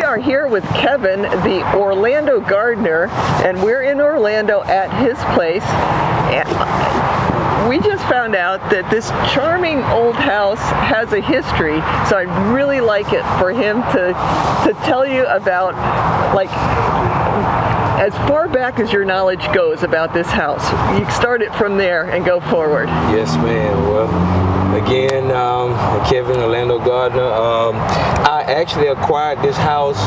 are here with Kevin, the Orlando gardener, and we're in Orlando at his place. And we just found out that this charming old house has a history, so I'd really like it for him to tell you about, like, as far back as your knowledge goes about this house. You start it from there and go forward. Yes, ma'am. Well, again, Kevin, Orlando gardener. I actually acquired this house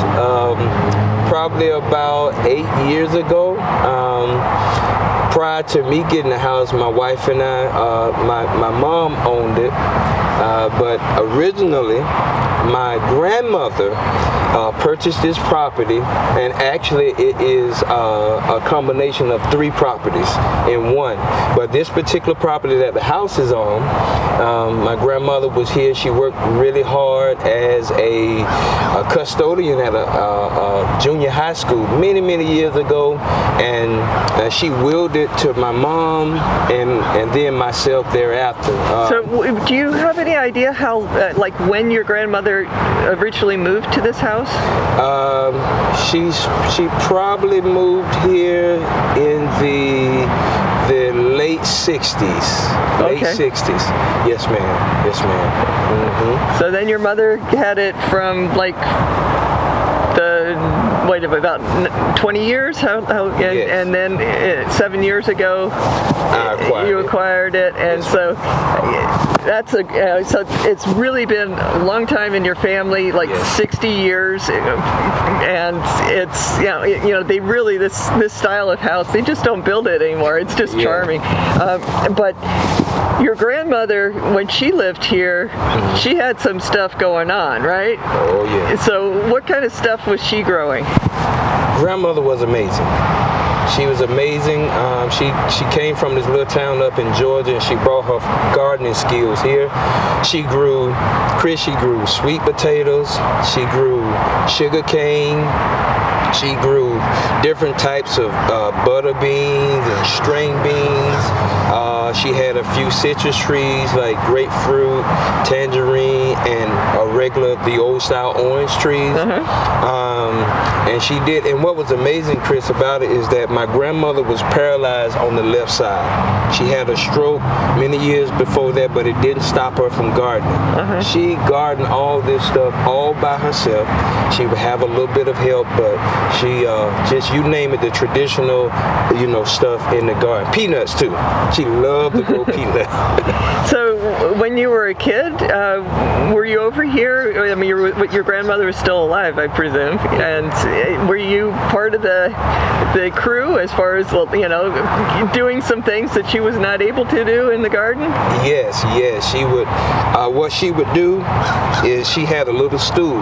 probably about 8 years ago. Prior to me getting the house, my wife and I, my mom owned it, but originally my grandmother purchased this property, and actually it is a combination of 3 properties in one. But this particular property that the house is on, my grandmother was here. She worked really hard as a custodian at a junior high school many years ago, and she willed it to my mom and then myself thereafter. So do you have any idea how, like, when your grandmother originally moved to this house? She probably moved here in the late 60s. Late 60s. Yes, ma'am. Yes, ma'am. Mm-hmm. So then your mother had it from, like, about 20 years? Yes. And then 7 years ago, you acquired it, and yes. So that's so it's really been a long time in your family, like yes. 60 years, and it's they really this style of house, they just don't build it anymore. It's just charming. But your grandmother, when she lived here, mm-hmm. she had some stuff going on, right? Oh yeah. So what kind of stuff was she growing? Grandmother was amazing. She was amazing. She came from this little town up in Georgia, and she brought her gardening skills here. She grew sweet potatoes. She grew sugar cane. She grew different types of butter beans and string beans. She had a few citrus trees like grapefruit, tangerine, and the old style orange trees. And she did, and what was amazing, Chris, about it is that my grandmother was paralyzed on the left side. She had a stroke many years before that, but it didn't stop her from gardening. She gardened all this stuff all by herself. She would have a little bit of help, but she just, you name it, the traditional, stuff in the garden. Peanuts too. She loved to grow peanuts. So when you were a kid, were you over here? I mean, your grandmother was still alive, I presume, and were you part of the crew as far as, doing some things that she was not able to do in the garden? Yes, she would. What she would do is she had a little stool,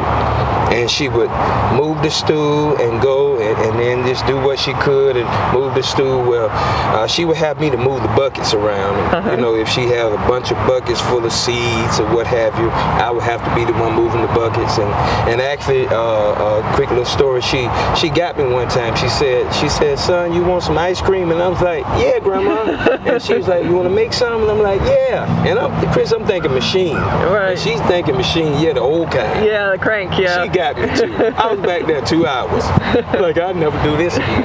and she would move the stool and go and then just do what she could and move the stool. Well, she would have me to move the buckets around. And, if she had a bunch of buckets full of seeds or what have you, I would have to be the one moving the buckets. And actually, a quick little story. She got me one time. She said, son, you want some ice cream? And I was like, yeah, Grandma. And she was like, you want to make some? And I'm like, yeah. And I'm thinking machine. Right. And she's thinking machine, the old kind. Yeah, the crank, yeah. She got me too. I was back there 2 hours. Like, I'd never do this again.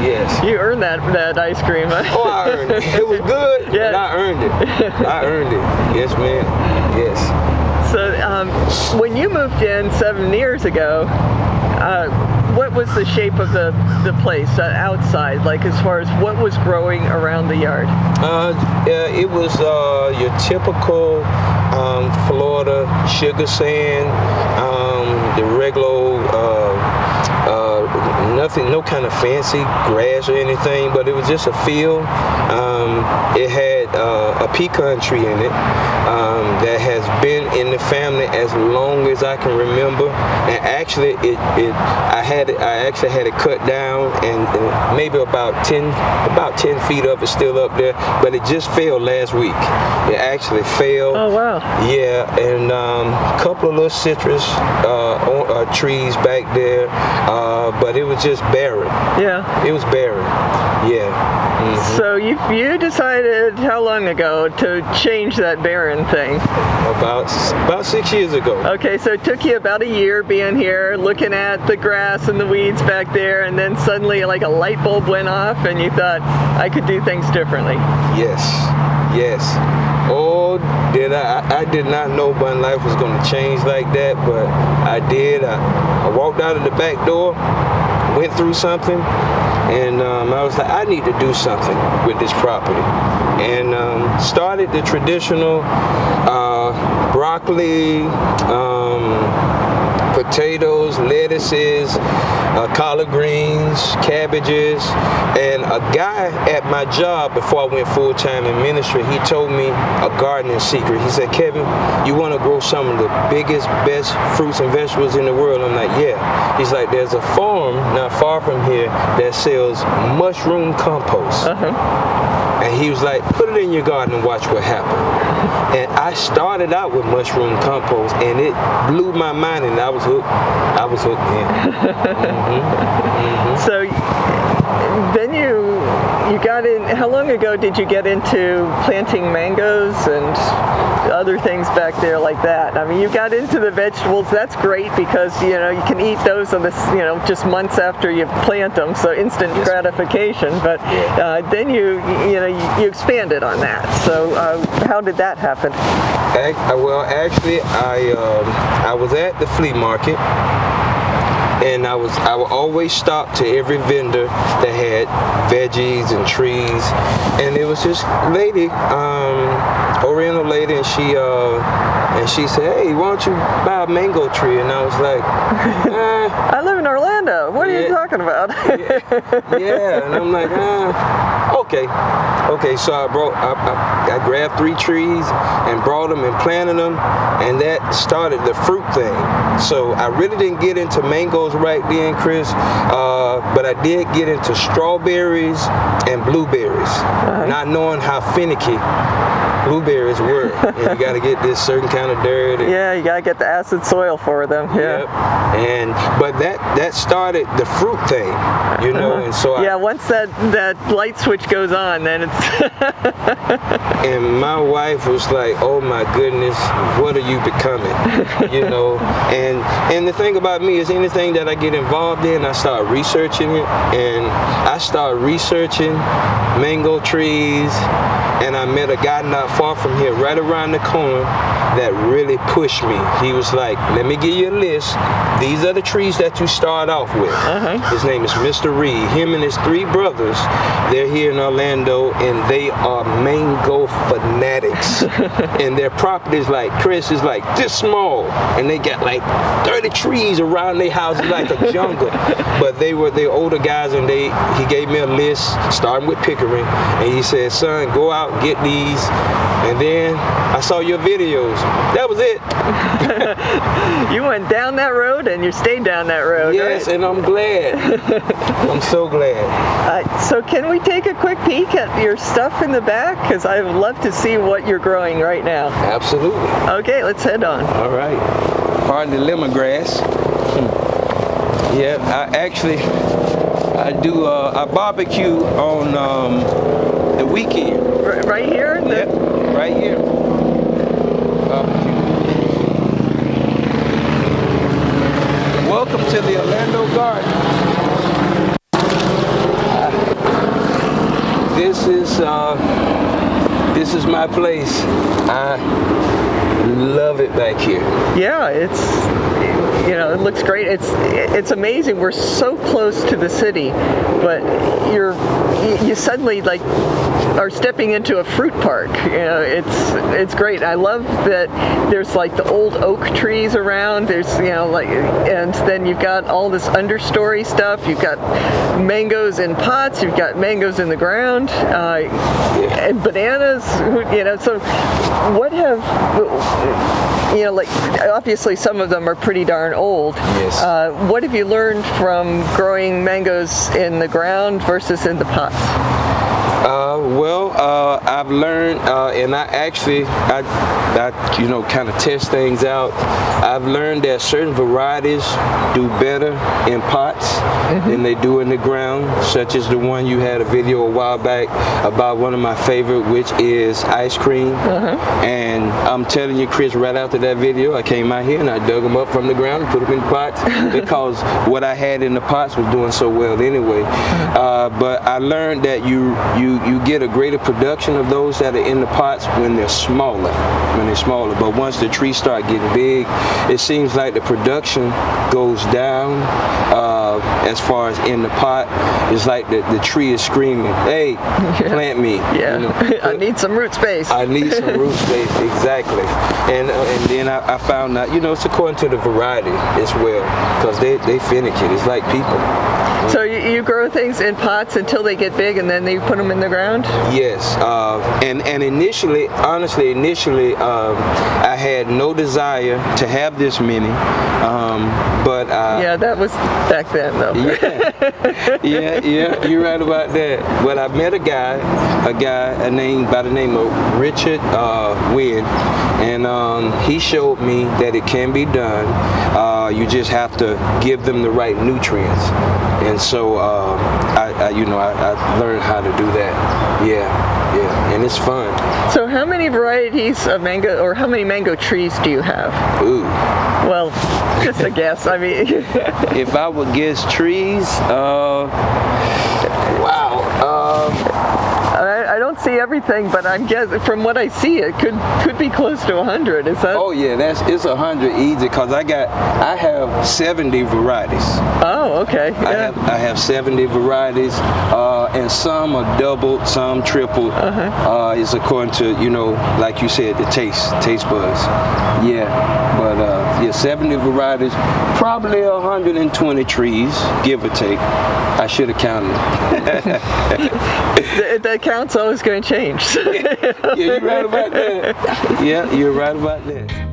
Yes. You earned that ice cream, huh? Oh, I earned it. It was good, but I earned it. I earned it. Yes, ma'am. Yes. So, when you moved in 7 years ago, what was the shape of the place outside, like as far as what was growing around the yard? It was your typical Florida sugar sand, the regular nothing, no kind of fancy grass or anything, but it was just a field. It had a pecan tree in it that has been in the family as long as I can remember. And actually, I actually had it cut down, and maybe about 10 feet of it still up there, but it just fell last week. It actually fell. Oh wow. Yeah, and a couple of little citrus trees back there, but it was just barren. Yeah. It was barren. Yeah. So you decided how long ago to change that barren thing? About 6 years ago. Okay, so it took you about a year being here, looking at the grass and the weeds back there, and then suddenly like a light bulb went off and you thought, I could do things differently. Yes. Oh, did I did not know my life was going to change like that, but I did. I walked out of the back door, went through something, and I was like, I need to do something with this property. And started the traditional broccoli, potatoes, lettuces, collard greens, cabbages, and a guy at my job before I went full-time in ministry, he told me a gardening secret. He said, Kevin, you want to grow some of the biggest, best fruits and vegetables in the world? I'm like, yeah. He's like, there's a farm not far from here that sells mushroom compost. And he was like, put it in your garden and watch what happens. And I started out with mushroom compost, and it blew my mind, and I was hooked. I was hooked in. So then you got in, how long ago did you get into planting mangoes and other things back there like that? I mean, you got into the vegetables. That's great because, you know, you can eat those on this, you know, just months after you plant them, so instant gratification. But then you expanded on that. So how did that happen? Well, actually, I was at the flea market, and I would always stop to every vendor that had veggies and trees, and it was this lady, Oriental lady, and she said, hey, why don't you buy a mango tree? And I was like, I live in Orlando. What are you talking about? And I'm like, okay. So I grabbed 3 trees and brought them and planted them, and that started the fruit thing. So I really didn't get into mangoes right then, Chris, but I did get into strawberries and blueberries, not knowing how finicky blueberries were. And you got to get this certain kind of dirt. Yeah, you got to get the acid soil for them. Yeah. But that started the fruit thing, you know. And so once that light switch goes on, then it's. And my wife was like, oh my goodness, what are you becoming? You know. And the thing about me is anything that I get involved in, I start researching it, and I start researching mango trees. And I met a guy not far from here, right around the corner, that really pushed me. He was like, let me give you a list. These are the trees that you start off with. His name is Mr. Reed. Him and his 3 brothers, they're here in Orlando, and they are mango fanatics. And their property is like, Chris, is like this small. And they got like 30 trees around their house, like a jungle. But they were older guys, and he gave me a list, starting with Pickering. And he said, son, go out, get these. And then I saw your videos. That was it. You went down that road and you stayed down that road. Yes, right? And I'm glad. I'm so glad. So can we take a quick peek at your stuff in the back? Because I would love to see what you're growing right now. Absolutely. Okay, let's head on. All right. Pardon the lemongrass. Yeah, I barbecue on the weekend. Right here? Yep, right here. Barbecue. Welcome to the Orlando Garden. This is my place. I love it back here. Yeah, it looks great. It's amazing. We're so close to the city, but you suddenly like are stepping into a fruit park. You know, it's great. I love that there's like the old oak trees around. There's and then you've got all this understory stuff. You've got mangoes in pots. You've got mangoes in the ground, and bananas. So what have obviously some of them are pretty darn old. Yes. What have you learned from growing mangoes in the ground versus in the pots? I've learned, and I kind of test things out. I've learned that certain varieties do better in pots than they do in the ground, such as the one you had a video a while back about one of my favorite, which is ice cream. And I'm telling you, Chris, right after that video, I came out here and I dug them up from the ground and put them in pots because what I had in the pots was doing so well anyway. But I learned that you get a greater production of those that are in the pots when they're smaller. But once the trees start getting big, it seems like the production goes down. As far as in the pot, it's like the tree is screaming, "Hey, plant me!" Yeah, you know, I need some root space. I need some root space, exactly. And then I found out, it's according to the variety as well, because they finicky. It's like people. So you grow things in pots until they get big, and then you put them in the ground? Yes, and initially, honestly, I had no desire to have this many, but yeah, that was back then, though. yeah, you're right about that. But I met a guy by the name of Richard Wynn, and he showed me that it can be done. You just have to give them the right nutrients. And so I learned how to do that. Yeah, and it's fun. So how many varieties of mango, or how many mango trees do you have? Ooh. Well, just a guess. I mean, if I would guess trees, wow. I don't see everything, but I'm guessing from what I see, it could be close to 100. Is that? Oh yeah, it's 100 easy, because I have 70 varieties. Oh, okay. Yeah. I have 70 varieties, and some are doubled, some tripled. It's according to, like you said, the taste buds. Yeah, but 70 varieties, probably 120 trees, give or take. I should have counted. The count's always going to change. Yeah, you're right about that. Yeah, you're right about that.